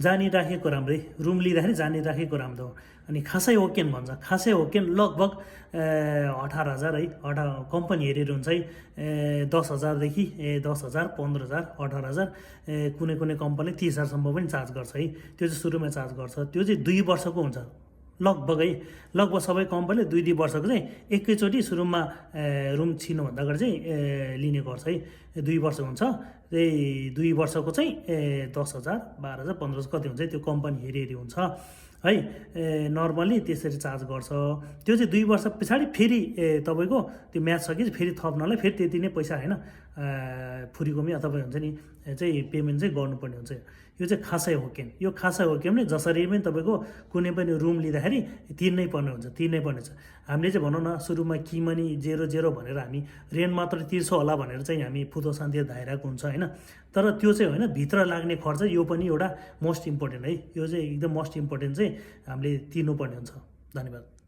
जानी राखेको राम्रै, रुम लिँदाखेरि जानी राखेको राम्रो। अनि खासै ओकेन भन्छ, खासै ओकेन लगभग 18,000 है, कम्पनी हेरेर हुन्छ है, 10,000 देखि 10,000, 15,000, 18,000, कुनै कुनै कम्पनीले 30,000सम्म पनि चार्ज गर्छ है। त्यो चाहिँ सुरुमा चार्ज गर्छ, त्यो चाहिँ 2 वर्षको हुन्छ लगभग है। लगभग सबै कम्पनीले 2 वर्षको चाहिँ एकैचोटि सुरुमा रुम छिर्नुभन्दा अगाडि चाहिँ लिने गर्छ है। 2 वर्ष हुन्छ, त्यही 2 वर्षको चाहिँ 10,000, 12,000, 15,000 कति हुन्छ त्यो कम्पनी हेरी हुन्छ है। नर्मली त्यसरी चार्ज गर्छ। त्यो चाहिँ 2 वर्ष पछाडि फेरि तपाईँको त्यो म्याच सकेपछि फेरि थप्नलाई फेरि त्यति नै पैसा होइन, फुरीकोमी अथवा हुन्छ नि चाहिँ पेमेन्ट चाहिँ गर्नुपर्ने हुन्छ। यो चाहिँ खासै होकेन। यो खासै होकेन नै जसरी पनि तपाईँको कुनै पनि रुम लिँदाखेरि तिर्नै पर्ने हुन्छ। हामीले चाहिँ भनौँ न सुरुमा कि मनी 0 भनेर हामी रेन्ट मात्र तिर्छौँ होला भनेर चाहिँ हामी फुतो शान्ति धाइरहेको हुन्छ होइन। तर त्यो चाहिँ होइन, भित्र लाग्ने खर्च यो पनि एउटा मोस्ट इम्पोर्टेन्ट है। यो चाहिँ एकदम मोस्ट इम्पोर्टेन्ट चाहिँ हामीले तिर्नुपर्ने हुन्छ। धन्यवाद।